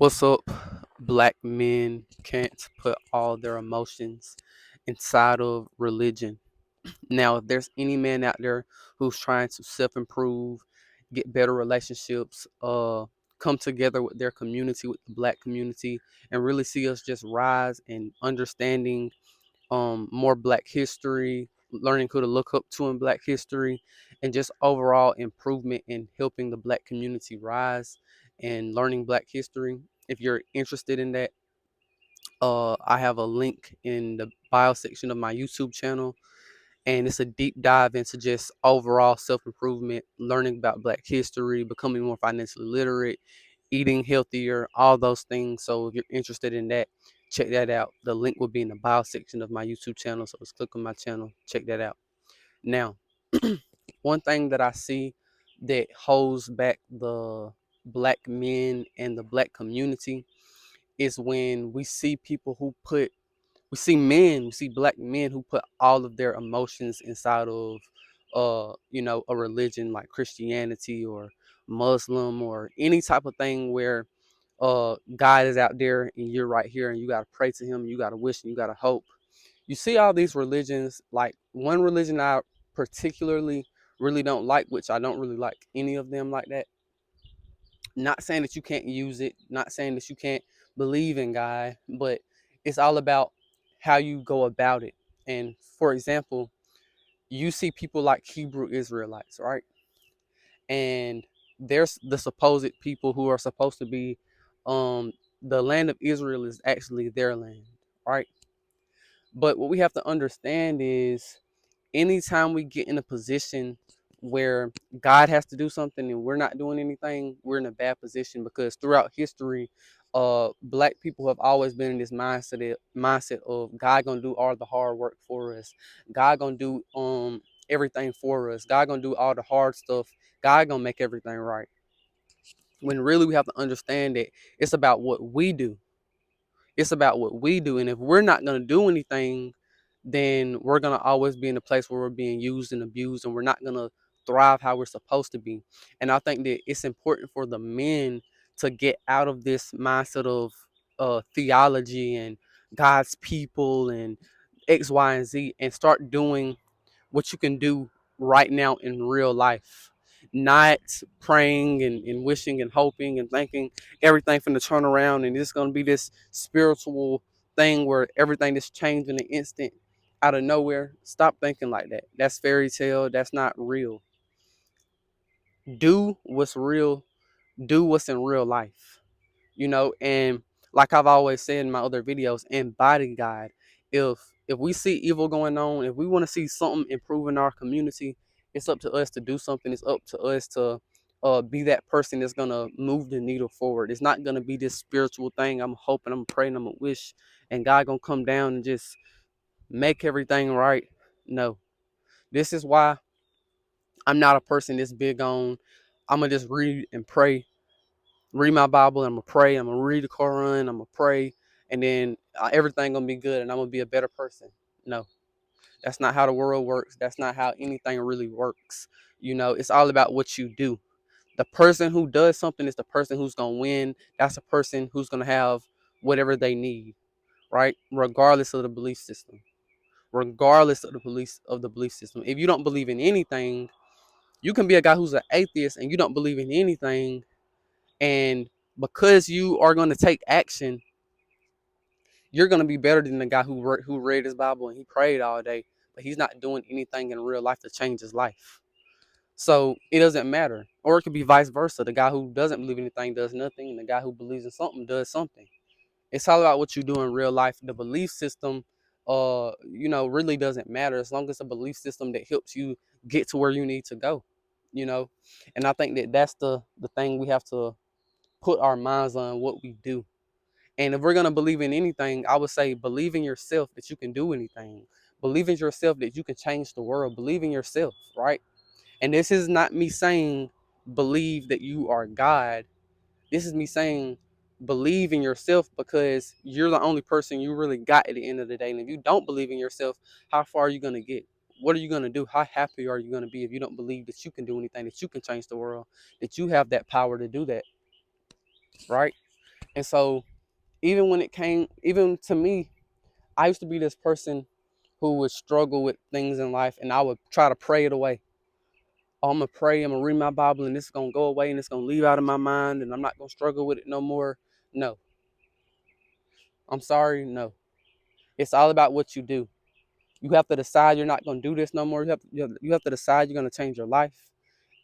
What's up? Black men can't put all their emotions inside of religion. Now, if there's any man out there who's trying to self-improve, get better relationships, come together with their community, with the black community, and really see us just rise in understanding more black history, learning who to look up to in black history, and just overall improvement in helping the black community rise and learning black history. If you're interested in that, I have a link in the bio section of my YouTube channel, and it's a deep dive into just overall self improvement, learning about black history, becoming more financially literate, eating healthier, all those things. So if you're interested in that, check that out. The link will be in the bio section of my YouTube channel. So just click on my channel, check that out. Now, one thing that I see that holds back the black men and the black community is when we see black men who put all of their emotions inside of a religion like Christianity or Muslim or any type of thing where God is out there and you're right here and you got to pray to him, you got to wish, and you got to hope. You see all these religions, like one religion I particularly really don't like, which I don't really like any of them like that. Not saying that you can't use it, not saying that you can't believe in God, but it's all about how you go about it. And for example, you see people like Hebrew Israelites, right? And there's the supposed people who are supposed to be um the land of Israel is actually their land, right? But what we have to understand is anytime we get in a position where God has to do something and we're not doing anything, we're in a bad position because throughout history, black people have always been in this mindset of God gonna do all the hard work for us. God gonna do everything for us. God gonna do all the hard stuff. God gonna make everything right. When really we have to understand that it's about what we do. It's about what we do. And if we're not gonna do anything, then we're gonna always be in a place where we're being used and abused, and we're not gonna thrive how we're supposed to be. And I think that it's important for the men to get out of this mindset of theology and God's people and X, Y, and Z, and start doing what you can do right now in real life. Not praying and wishing and hoping and thinking everything from the turn around and it's gonna be this spiritual thing where everything is changed in an instant out of nowhere. Stop thinking like that. That's fairy tale. That's not real. Do what's real. Do what's in real life. And like I've always said in my other videos, embody God. If we see evil going on, if we want to see something improve in our community, it's up to us to do something. It's up to us to be that person that's gonna move the needle forward. It's not gonna be this spiritual thing. I'm hoping, I'm praying, I'm gonna wish, and God gonna come down and just make everything right. No, this is why I'm not a person that's big on. I'm gonna just read and pray, read my Bible, and I'm gonna pray. I'm gonna read the Quran. I'm gonna pray, and then everything gonna be good, and I'm gonna be a better person. No, that's not how the world works. That's not how anything really works. It's all about what you do. The person who does something is the person who's gonna win. That's the person who's gonna have whatever they need, right? Regardless of the belief system. Regardless of the belief system. If you don't believe in anything, you can be a guy who's an atheist and you don't believe in anything, and because you are going to take action, you're going to be better than the guy who read his Bible and he prayed all day, but he's not doing anything in real life to change his life. So it doesn't matter. Or it could be vice versa. The guy who doesn't believe anything does nothing, and the guy who believes in something does something. It's all about what you do in real life. The belief system, really doesn't matter as long as it's a belief system that helps you get to where you need to go. You know, and I think that that's the thing we have to put our minds on what we do. And if we're gonna believe in anything, I would say believe in yourself that you can do anything. Believe in yourself that you can change the world. Believe in yourself, right? And this is not me saying believe that you are God. This is me saying believe in yourself because you're the only person you really got at the end of the day. And if you don't believe in yourself, how far are you gonna get? What are you gonna do? How happy are you gonna be if you don't believe that you can do anything, that you can change the world, that you have that power to do that, right? And so even to me, I used to be this person who would struggle with things in life, and I would try to pray it away. Oh, I'm gonna pray, I'm gonna read my Bible, and it's gonna go away, and it's gonna leave out of my mind, and I'm not gonna struggle with it no more. No, I'm sorry, no. It's all about what you do. You have to decide you're not gonna do this no more. You have to decide you're gonna change your life.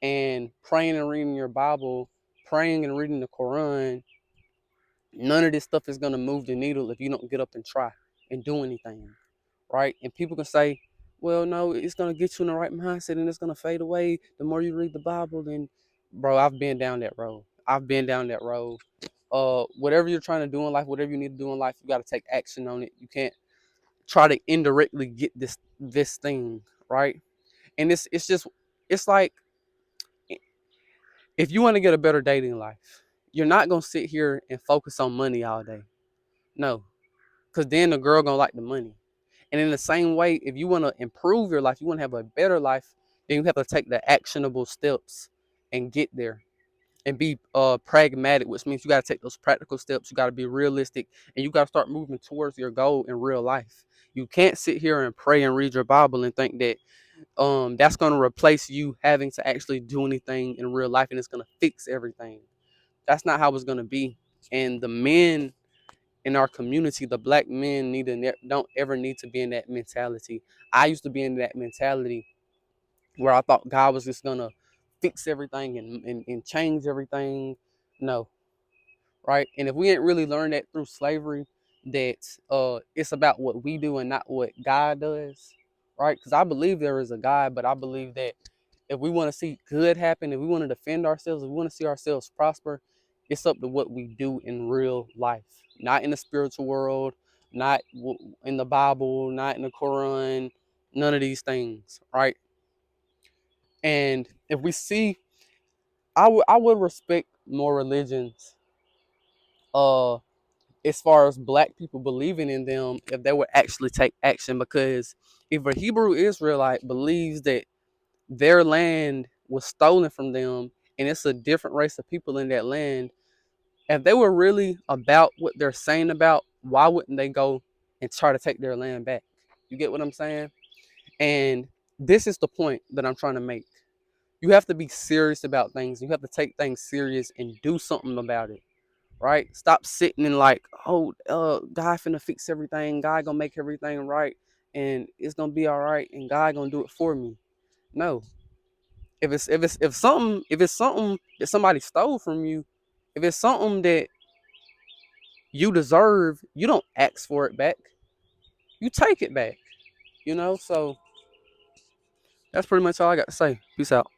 And praying and reading your Bible, praying and reading the Quran, none of this stuff is gonna move the needle if you don't get up and try and do anything, right? And people can say, well, no, it's gonna get you in the right mindset and it's gonna fade away the more you read the Bible. Then, bro, I've been down that road. I've been down that road. Whatever you're trying to do in life, whatever you need to do in life, you got to take action on it. You can't try to indirectly get this thing, right? And it's like, if you want to get a better dating life, you're not gonna sit here and focus on money all day. No, because then the girl gonna like the money. And in the same way, if you want to improve your life, you want to have a better life, then you have to take the actionable steps and get there and be pragmatic, which means you got to take those practical steps. You got to be realistic, and you got to start moving towards your goal in real life. You can't sit here and pray and read your Bible and think that that's going to replace you having to actually do anything in real life and it's going to fix everything. That's not how it's going to be. And the men in our community, the black men don't ever need to be in that mentality. I used to be in that mentality where I thought God was just gonna fix everything and change everything. No, right? And if we ain't really learned that through slavery, that it's about what we do and not what God does, right? Because I believe there is a God, but I believe that if we want to see good happen, if we want to defend ourselves, if we want to see ourselves prosper, it's up to what we do in real life, not in the spiritual world, not in the Bible, not in the Quran, none of these things, right? And if we see, I would respect more religions, uh, as far as black people believing in them, if they would actually take action. Because if a Hebrew Israelite believes that their land was stolen from them and it's a different race of people in that land, if they were really about what they're saying about, why wouldn't they go and try to take their land back? You get what I'm saying? And this is the point that I'm trying to make. You have to be serious about things. You have to take things serious and do something about it, right? Stop sitting and like, oh, God finna fix everything. God gonna make everything right, and it's gonna be all right, and God gonna do it for me. No, if it's something that somebody stole from you, if it's something that you deserve, you don't ask for it back. You take it back. So that's pretty much all I got to say. Peace out.